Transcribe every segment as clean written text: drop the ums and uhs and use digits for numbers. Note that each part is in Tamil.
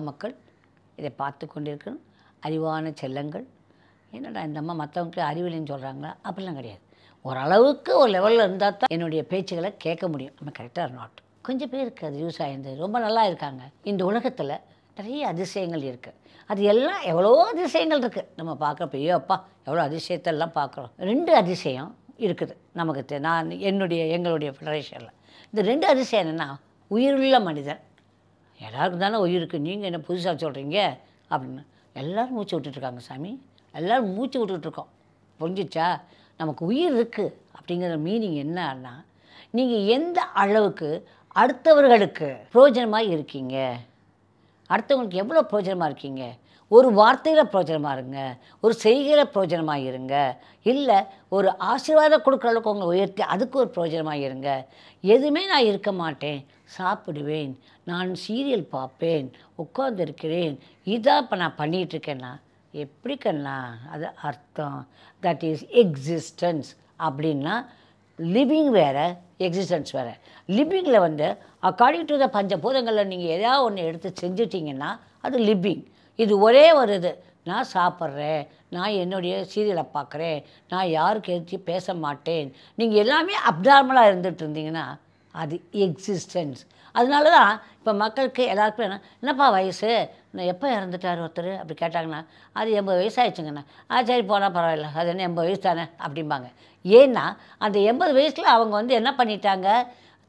உலக மக்கள் இதை பார்த்து கொண்டிருக்கணும். அறிவான செல்லங்கள். என்னடா இந்த அம்மா மற்றவங்களுக்கு அறிவில்லைன்னு சொல்கிறாங்களா? அப்படிலாம் கிடையாது. ஓரளவுக்கு ஒரு லெவலில் இருந்தால் தான் என்னுடைய பேச்சுகளை கேட்க முடியும். நம்ம கரெக்டாக நாட் கொஞ்சம் பேருக்கு அது யூஸ் ஆகிருந்தது, ரொம்ப நல்லா இருக்காங்க. இந்த உலகத்தில் நிறைய அதிசயங்கள் இருக்குது. அது எல்லாம் எவ்வளோ அதிசயங்கள் இருக்குது. நம்ம பார்க்குறப்ப ஐயோ அப்பா எவ்வளோ அதிசயத்தெல்லாம் பார்க்குறோம். 2 அதிசயம் இருக்குது நமக்கு. நான் எங்களுடைய ஃபெடரேஷனில் இந்த 2 அதிசயம் என்னென்னா, உயிருள்ள மனிதன். எல்லாருக்கும் தானே உயிர் இருக்குது, நீங்கள் என்ன புதுசாக சொல்கிறீங்க அப்படின்னு. எல்லோரும் மூச்சு விட்டுட்ருக்காங்க சாமி, எல்லோரும் மூச்சு விட்டுட்ருக்கோம். புரிஞ்சிச்சா? நமக்கு உயிர் இருக்குது அப்படிங்கிற மீனிங் என்னன்னா, நீங்கள் எந்த அளவுக்கு அடுத்தவர்களுக்கு பிரயோஜனமாக இருக்கீங்க, அடுத்தவங்களுக்கு எவ்வளோ பிரயோஜனமாக இருக்கீங்க. ஒரு வார்த்தையில் பிரயோஜனமாக இருங்க, ஒரு செய்கையில் பிரயோஜனமாக இருங்க, இல்லை ஒரு ஆசீர்வாதம் கொடுக்குற அளவுக்கு உங்களை உயர்த்தி அதுக்கு ஒரு பிரயோஜனமாக இருங்க. எதுவுமே நான் இருக்க மாட்டேன், சாப்பிடுவேன், நான் சீரியல் பார்ப்பேன், உட்காந்துருக்கிறேன், இதான் இப்போ நான் பண்ணிகிட்ருக்கேன்னா எப்படி கண்ணா? அது அர்த்தம் தட் இஸ் எக்ஸிஸ்டன்ஸ். அப்படின்னா லிவிங் வேறு, எக்ஸிஸ்டன்ஸ் வேறு. லிவிங்கில் வந்து அக்கார்டிங் டு த பஞ்சபூதங்களில் நீங்கள் எதாவது ஒன்று எடுத்து செஞ்சிட்டிங்கன்னா அது லிவிங். இது ஒரே ஒரு இது, நான் சாப்பிட்றேன், நான் என்னுடைய சீரியலை பார்க்குறேன், நான் யாருக்கு எதிர்த்து பேச மாட்டேன், நீங்கள் எல்லாமே அப்நார்மலாக இருந்துகிட்டு இருந்தீங்கன்னா அது எக்ஸிஸ்டன்ஸ். அதனால தான் இப்போ மக்களுக்கு எல்லாருக்கும் என்னப்பா வயசு, நான் எப்போ இறந்துட்டார் ஒருத்தர் அப்படி கேட்டாங்கன்னா, அது 80 வயசு ஆயிடுச்சுங்கண்ணா. சரி போனால் பரவாயில்ல, அது என்ன 80 வயசு தானே அப்படிம்பாங்க. ஏன்னா அந்த 80 வயசில் அவங்க வந்து என்ன பண்ணிட்டாங்க,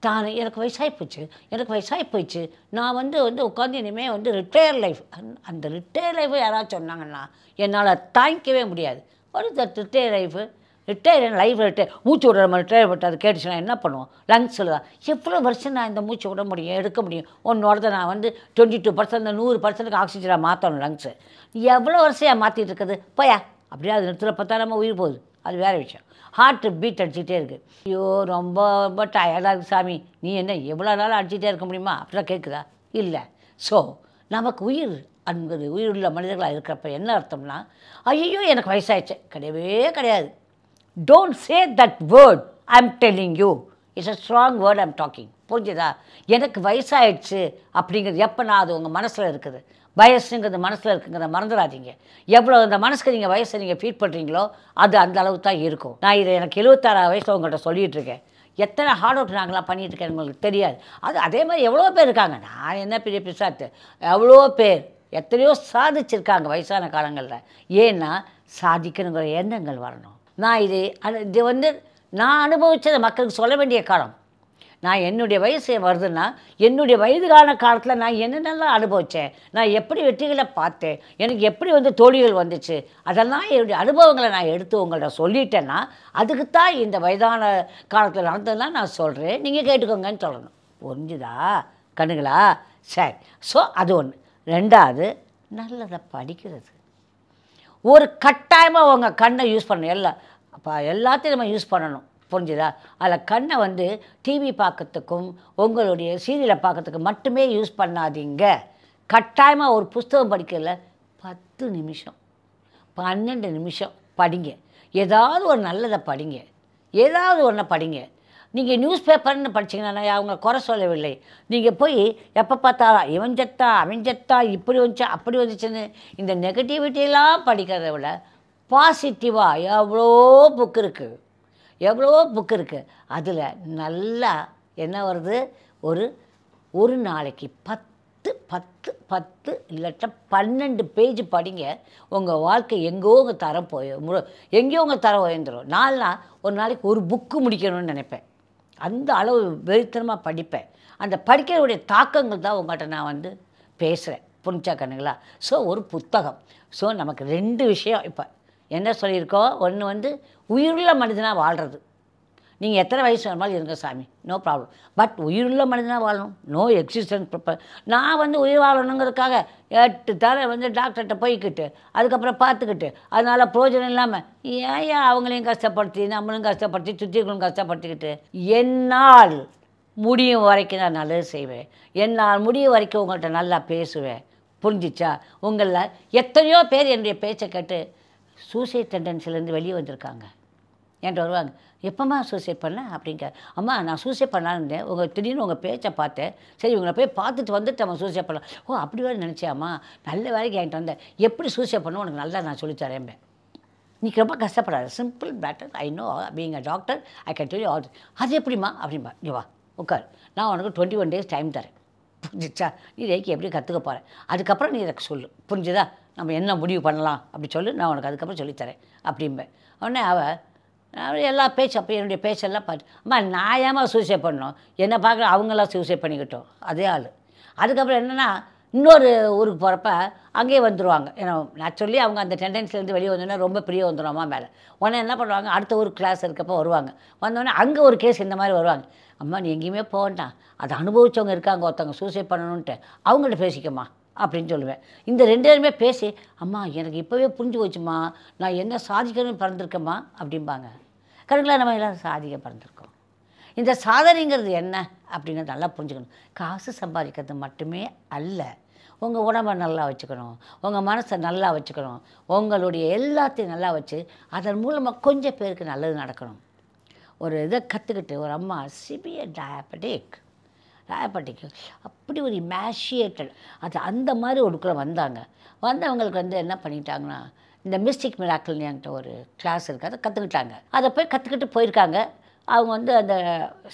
தான் எனக்கு வயசாகி போச்சு, எனக்கு வயசாகி போயிடுச்சு, நான் வந்து உட்காந்து இனிமேல் வந்து ரிட்டையர் லைஃப். அந்த ரிட்டையர் லைஃபை யாராவது சொன்னாங்கன்னா என்னால் தாங்கிக்கவே முடியாது. ஒரு ரிட்டையர் லைஃபு, ரிட்டையர் லைஃப் மூச்சு விடுற மாதிரி ரிட்டையர் விட்டு அது கேட்டுச்சுன்னா என்ன பண்ணுவோம்? லங்ஸில் தான் எவ்வளோ வருஷம் நான் இந்த மூச்சு விட முடியும், எடுக்க முடியும்? ஒன்றோட நான் வந்து 22% 100%க்கு ஆக்சிஜனாக மாற்றணும் லங்ஸு. எவ்வளோ வருஷம் மாற்றிட்டு இருக்குது? போயா அப்படியே அது நிறுத்துல பார்த்தா நம்ம உயிர் போகுது, அது வேறு விஷயம். ஹார்ட் பீட் அடிச்சுட்டே இருக்குது. ஐயோ ரொம்ப ரொம்ப டயர்டாக இருக்குது சாமி, நீ என்ன எவ்வளோ நாள் அடிச்சுட்டே இருக்க முடியுமா அப்படிலாம் கேட்குதா? இல்லை. ஸோ நமக்கு உயிர் அன்பது உயிருள்ள மனிதர்களாக இருக்கிறப்ப என்ன அர்த்தம்னா, ஐயோ எனக்கு வயசாகிடுச்சு கிடையவே கிடையாது. Don't say that word. I am telling you it's a strong word. I am talking. புரிஞ்சுதா? எனக்கு வயசாகிடுச்சு அப்படிங்கிறது எப்போனா அது உங்கள் மனசில் இருக்குது. வயசுங்கிறது மனசில் இருக்குங்கிறத மறந்துடாதீங்க. எவ்வளோ அந்த மனசுக்கு நீங்கள் வயசை நீங்கள் ஃபீட் பண்ணுறீங்களோ அது அந்த அளவுக்கு தான் இருக்கும். நான் இதை எனக்கு 76 வயசில் உங்கள்கிட்ட சொல்லிகிட்ருக்கேன். எத்தனை ஹார்ட் ஒர்க் நாங்களாம் பண்ணிகிட்ருக்கேன் உங்களுக்கு தெரியாது. அதே மாதிரி எவ்வளோ பேர் இருக்காங்க. நான் என்ன பெரிய பிசாத்து, எவ்வளோ பேர் எத்தனையோ சாதிச்சிருக்காங்க வயசான காலங்களில். ஏன்னா சாதிக்கணுங்கிற எண்ணங்கள் வரணும். நான் இது வந்து நான் அனுபவித்ததை மக்களுக்கு சொல்ல வேண்டிய காலம். நான் என்னுடைய வயசு வருதுன்னா என்னுடைய வயதுகால காலத்தில் நான் என்னென்னலாம் அனுபவித்தேன், நான் எப்படி வெற்றிகளை பார்த்தேன், எனக்கு எப்படி வந்து தோல்விகள் வந்துச்சு, அதெல்லாம் என்னுடைய அனுபவங்களை நான் எடுத்து உங்கள்கிட்ட சொல்லிட்டேன்னா அதுக்குத்தான் இந்த வயதான காலத்தில் நடந்ததெல்லாம் நான் சொல்கிறேன், நீங்கள் கேட்டுக்கோங்கன்னு சொல்லணும். புரிஞ்சுதா கண்ணுங்களா? சரி. ஸோ அது ஒன்று. 2வது நல்லதை படிக்கிறது. ஒரு கட்டாயமாக உங்கள் கண்ணை யூஸ் பண்ணணும். எல்லாத்தையும் நம்ம யூஸ் பண்ணணும். புரிஞ்சுதா? அதில் கண்ணை வந்து டிவி பார்க்கறதுக்கும் உங்களுடைய சீரியலை பார்க்கறதுக்கு மட்டுமே யூஸ் பண்ணாதீங்க. கட்டாயமாக ஒரு புஸ்தகம் படிக்கிறதுல 10 நிமிஷம் 12 நிமிஷம் படிங்க. ஏதாவது ஒரு நல்லதை படிங்க, ஏதாவது ஒன்றை படிங்க. நீங்கள் நியூஸ் பேப்பர்னு படிச்சிங்கன்னா அவங்க குறை சொல்லவில்லை. நீங்கள் போய் எப்போ பார்த்தாலும் இவன் செத்தா அவன் செத்தா இப்படி வந்துச்சா அப்படி வந்துச்சுன்னு இந்த நெகட்டிவிட்டியெல்லாம் படிக்கிறத விட பாசிட்டிவாக எவ்வளோ புக் இருக்குது. அதில் நல்லா என்ன வருது, ஒரு நாளைக்கு 10 இல்லாட்டா 12 பேஜ் படிங்க. உங்கள் வாழ்க்கை எங்கேயோ உங்கள் தரம் எங்கேயோ உங்கள் தரம் உயர்ந்துடும். ஒரு நாளைக்கு ஒரு புக்கு முடிக்கணும்னு நினைப்பேன். அந்த அளவு வெறித்தனமாக படிப்பேன். அந்த படிக்கிறவுடைய தாக்கங்கள் தான் உங்கள்கிட்ட நான் வந்து பேசுகிறேன். புரிஞ்சா கண்ணுங்களா? ஸோ ஒரு புத்தகம். ஸோ நமக்கு 2 விஷயம் இப்போ என்ன சொல்லியிருக்கோம். ஒன்று வந்து உயிருள்ள மனிதனாக வாழ்கிறது. நீங்கள் எத்தனை வயசு வேணுமாலும் இருங்க சாமி, நோ ப்ராப்ளம். பட் உயிருள்ள மனிதனாக வாழணும். No existence proper. நான் வந்து உயிர் வாழணுங்கிறதுக்காக 8 தடவை வந்து டாக்டர்கிட்ட போய்க்கிட்டு அதுக்கப்புறம் பார்த்துக்கிட்டு அதனால் பிரயோஜனம் இல்லாமல் ஏன் அவங்களையும் கஷ்டப்படுத்தி நம்மளும் கஷ்டப்படுத்தி சுற்றிகளும் கஷ்டப்படுத்திக்கிட்டு என்னால் முடியும் வரைக்கும் நான் நல்லது செய்வேன். என்னால் முடியும் வரைக்கும் உங்கள்கிட்ட நல்லா பேசுவேன். புரிஞ்சிச்சா? உங்களில் எத்தனையோ பேர் என்னுடைய பேச்சை கேட்டு சூசைட் டெண்டன்சிலேருந்து வெளியே வந்திருக்காங்க. என்கிட்ட வருவாங்க. எப்போம்மா சூசைட் பண்ண அப்படிங்க. அம்மா நான் சூசைட் பண்ணலான்னு இருந்தேன், திடீர்னு உங்கள் பேச்சை பார்த்தேன், சரி இவங்களை போய் பார்த்துட்டு வந்துட்டு நம்ம சூசைட் பண்ணலாம். ஓ அப்படி வேறு நினச்சியாம்மா, நல்ல வேலைக்கு என்கிட்ட வந்தேன், எப்படி சூசைட் பண்ண உனக்கு நல்லா நான் சொல்லித்தரேன்பேன். நீ ரொம்ப கஷ்டப்படாது, simple matter, I know being a doctor I can tell you all. அது எப்படிம்மா அப்படின்பா. இங்கே வா உட்கார், நான் உனக்கு 21 days டைம் தரேன், புரிஞ்சிச்சா? நீ ரேக்கி எப்படி கற்றுக்க போகிறேன், அதுக்கப்புறம் நீ எனக்கு சொல்லு, புரிஞ்சுதா? நம்ம என்ன முடிவு பண்ணலாம் அப்படி சொல்லு, நான் உனக்கு அதுக்கப்புறம் சொல்லித்தரேன் அப்படிம்பேன். உடனே அவள் எல்லா பேச்சு அப்போ என்னுடைய பேச்செல்லாம் பார்த்து, அம்மா நான் ஏமா சூசைட் பண்ணோம், என்னை பார்க்குற அவங்களாம் சூசைட் பண்ணிக்கிட்டோம், அதே ஆள். அதுக்கப்புறம் என்னென்னா இன்னொரு ஊருக்கு போகிறப்ப அங்கேயே வந்துடுவாங்க. ஏன்னா நேச்சுரலி அவங்க அந்த டெண்டன்சிலேருந்து வெளியே வந்தோன்னா ரொம்ப பிரிய வந்துடும் அம்மா மேலே. உடனே என்ன பண்ணுவாங்க, அடுத்த ஊருக்கு கிளாஸ் இருக்கப்போ வருவாங்க. வந்தோடனே அங்கே ஒரு கேஸ் இந்த மாதிரி வருவாங்க. அம்மா நீ எங்கேயுமே போக வேண்டாம், அதை அனுபவித்தவங்க இருக்காங்க ஒருத்தவங்க சூசைட் பண்ணணுன்ட்டு, அவங்கள்ட்ட பேசிக்கம்மா அப்படின்னு சொல்லுவேன். இந்த 2 பேருமே பேசி, அம்மா எனக்கு இப்போவே புரிஞ்சு போச்சுமா, நான் என்ன சாதிக்கணும்னு பிறந்திருக்கேம்மா அப்படிம்பாங்க. கரெக்டாக நம்ம எல்லாம் சாதிக்க பிறந்திருக்கோம். இந்த சாதனைங்கிறது என்ன அப்படிங்கிறது நல்லா புரிஞ்சுக்கணும். காசு சம்பாதிக்கிறது மட்டுமே அல்ல, உங்கள் உடம்பை நல்லா வச்சுக்கணும், உங்கள் மனசை நல்லா வச்சுக்கணும், உங்களுடைய எல்லாத்தையும் நல்லா வச்சு அதன் மூலமாக கொஞ்சம் பேருக்கு நல்லது நடக்கணும். ஒரு இதை கற்றுக்கிட்டு ஒரு அம்மா சிவியர் டயபெட்டிக் அப்படி ஒரு இமேஷியேட்டட் அது அந்த மாதிரி ஒருக்குள்ளே வந்தாங்க. வந்தவங்களுக்கு வந்து என்ன பண்ணிட்டாங்கன்னா, இந்த மிஸ்டிக் மிராக்கிள்னு என்கிட்ட ஒரு கிளாஸ் இருக்குது, அதை கற்றுக்கிட்டாங்க. அதை போய் கற்றுக்கிட்டு போயிருக்காங்க. அவங்க வந்து அந்த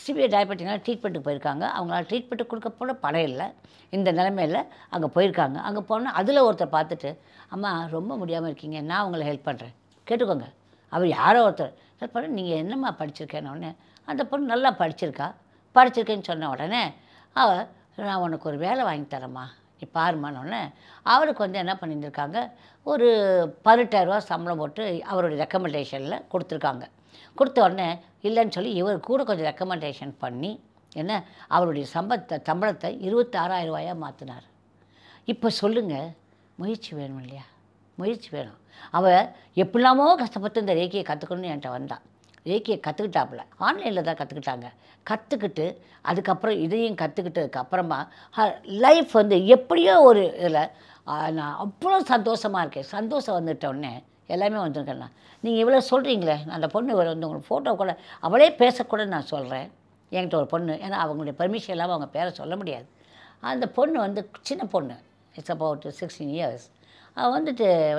சிவியர் டயபெட்டிக்னால ட்ரீட்மெண்ட்டுக்கு போயிருக்காங்க. அவங்களால ட்ரீட்மெண்ட்டு கொடுக்க போல பணம் இல்லை, இந்த நிலைமையில் அங்கே போயிருக்காங்க. அங்கே போனால் அதில் ஒருத்தர் பார்த்துட்டு, அம்மா ரொம்ப முடியாமல் இருக்கீங்க, நான் உங்களை ஹெல்ப் பண்ணுறேன், கேட்டுக்கோங்க. அவர் யாரோ ஒருத்தர் ஹெல்ப் பண்ண, நீங்கள் என்னம்மா படிச்சிருக்கேன்னு உடனே அந்த பொண்ணு நல்லா படிச்சிருக்கேன்னு சொன்ன உடனே நான் உனக்கு ஒரு வேலை வாங்கி தரேம்மா, நீ பாருமானோடனே அவருக்கு வந்து என்ன பண்ணியிருக்காங்க, ஒரு 18,000 சம்பளம் போட்டு அவருடைய ரெக்கமெண்டேஷனில் கொடுத்துருக்காங்க. கொடுத்த உடனே இல்லைன்னு சொல்லி இவர் கூட கொஞ்சம் ரெக்கமெண்டேஷன் பண்ணி என்ன அவருடைய சம்பளத்தை 26,000 மாற்றினார். இப்போ சொல்லுங்கள், முயற்சி வேணும் இல்லையா? முயற்சி வேணும். அவள் எப்படிலாமோ கஷ்டப்பட்டு இந்த ரேக்கியை கற்றுக்கணும்னு என்கிட்ட வந்தாள். ரேக்கியை கற்றுக்கிட்டாப்புல, ஆன்லைனில் தான் கற்றுக்கிட்டாங்க. கற்றுக்கிட்டு அதுக்கப்புறம் இதையும் கற்றுக்கிட்டதுக்கப்புறமா லைஃப் வந்து எப்படியோ ஒரு இதில் நான் அவ்வளோ சந்தோஷமாக இருக்கேன். சந்தோஷம் வந்துட்டோடனே எல்லாமே வந்துருக்கேண்ணா. நீங்கள் இவ்வளோ சொல்கிறீங்களே, நான் அந்த பொண்ணு வந்து உங்களுக்கு ஃபோட்டோ கூட அவளே பேசக்கூட நான் சொல்கிறேன். என்கிட்ட ஒரு பொண்ணு, ஏன்னா அவங்களுடைய பெர்மிஷன் இல்லாமல் அவங்க பேரை சொல்ல முடியாது. அந்த பொண்ணு வந்து சின்ன பொண்ணு, இட்ஸ் அபவுட் 16 years. அவள்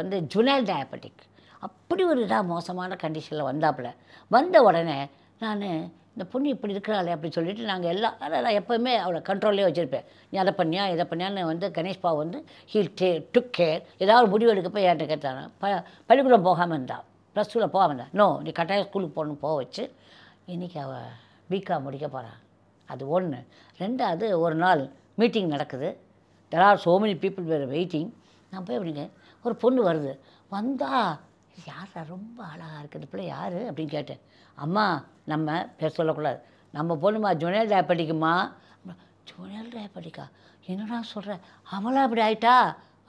வந்து ஜுனைல் டயபெட்டிக் அப்படி ஒரு இதாக மோசமான கண்டிஷனில் வந்தாப்புல. வந்த உடனே நான் இந்த பொண்ணு இப்படி இருக்கிறாளே அப்படி சொல்லிவிட்டு நாங்கள் எல்லாம் நான் எப்போவுமே அவளை கண்ட்ரோல்லே வச்சுருப்பேன். நீ அதை பண்ணியா இதை பண்ணியான்னு வந்து கணேஷ் பாவ் வந்து டுக் கேர். ஏதாவது முடிவு எடுக்கப்போ என்கிட்ட கேட்டாங்க. பள்ளிக்கூடம் போகாமல் இருந்தாள், +2 போகாமல் இருந்தாள். நோ நீ கட்டாயம் ஸ்கூலுக்கு போகணுன்னு போக வச்சு இன்றைக்கி அவள் பிகாம் முடிக்க போகிறான். அது ஒன்று. ரெண்டாவது, ஒரு நாள் மீட்டிங் நடக்குது, there are so many people were waiting. நான் போய் அப்படிங்க ஒரு பொண்ணு வருது, வந்தால் யாரா ரொம்ப அழகாக இருக்குது இந்த பிள்ளை யார் அப்படின்னு கேட்டேன். அம்மா நம்ம பேர் சொல்லக்கூடாது, நம்ம பொண்ணுமா ஜுனைல் டயபெட்டிக்குமா. ஜுனைல் டயபெட்டிக்கா, என்னடா சொல்கிறேன், அவளா அப்படி ஆயிட்டா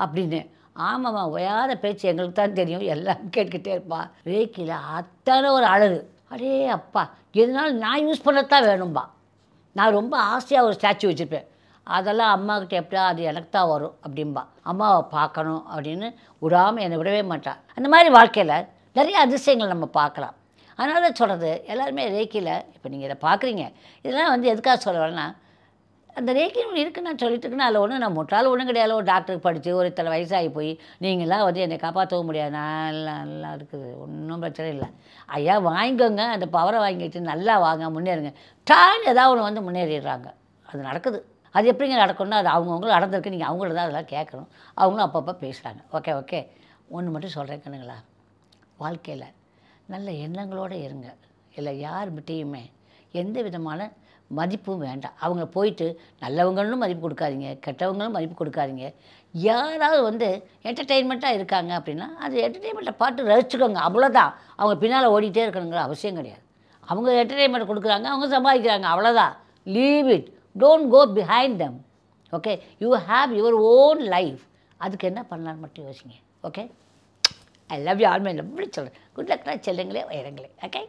அப்படின்னு. ஆமாம்மா, ஒயாத பேச்சு எங்களுக்கு தான் தெரியும், எல்லாம் கேட்டுக்கிட்டே இருப்பா. ரேக்கியில் அத்தனை ஒரு அழகு, அடே அப்பா, எதுனாலும் நான் யூஸ் பண்ணத்தான் வேணும்பா. நான் ரொம்ப ஆசையாக ஒரு ஸ்டாச்சு வச்சுருப்பேன், அதெல்லாம் அம்மாக்கிட்ட எப்படியா அது எனக்கு தான் வரும் அப்படின்பா. அம்மாவை பார்க்கணும் அப்படின்னு விடாமல் என்னை விடவே மாட்டாள். அந்த மாதிரி வாழ்க்கையில் நிறைய அதிசயங்கள் நம்ம பார்க்கலாம். அதனால தான் சொல்கிறது, எல்லாருமே ரேக்கியில் இப்போ நீங்கள் இதை பார்க்குறீங்க, இதெல்லாம் வந்து எதுக்காக சொல்ல வரேன்னா, அந்த ரேக்கி இருக்குன்னு நான் சொல்லிட்டு இருக்கேன்னா அதில் ஒன்றும் நான் முட்டால் ஒன்றும் கிடையாது. ஒரு டாக்டருக்கு படித்து ஒரு இத்தனை வயசாகி போய் நீங்களாம் வந்து என்னை காப்பாற்றவும் முடியாது, நல்லா இருக்குது, ஒன்றும் பிரச்சனை இல்லை. ஐயா வாங்கிக்கோங்க, அந்த பவரை வாங்கிட்டு நல்லா வாங்க, முன்னேறுங்க. டான்னு ஏதாவது ஒன்று வந்து முன்னேறிடுறாங்க, அது நடக்குது. அது எப்படிங்க நடக்கணும்னா அது அவங்கவுங்களும் நடந்திருக்கு, நீங்கள் அவங்கள தான் அதெல்லாம் கேட்கணும். அவங்களும் அப்பப்போ பேசுகிறாங்க. ஓகே ஒன்று மட்டும் சொல்கிறேன் கண்ணுங்களா, வாழ்க்கையில் நல்ல எண்ணங்களோடு இருங்க. இல்லை யார்கிட்டையுமே எந்த விதமான மதிப்பும் வேண்டாம். அவங்க போயிட்டு நல்லவங்களும் மதிப்பு கொடுக்காதீங்க, கெட்டவங்களும் மதிப்பு கொடுக்காதீங்க. யாராவது வந்து என்டர்டெயின்மெண்ட்டாக இருக்காங்க அப்படின்னா அது என்டர்டெயின்மெண்ட்டை பார்த்து ரசிச்சுக்கோங்க, அவ்வளோதான். அவங்க பின்னால் ஓடிட்டே இருக்கணுங்கிற அவசியம் கிடையாது. அவங்க என்டர்டெயின்மெண்ட் கொடுக்குறாங்க, அவங்க சம்பாதிக்கிறாங்க, அவ்வளோதான். Leave it, don't go behind them. Okay, you have your own life. அதுக்கு என்ன பண்ணலான்னு மட்டும் யோசிங்க. Okay, I love you all my love. சொல்கிறேன். குட் லக்னா செல்லுங்களே, வைரங்களே. ஓகே.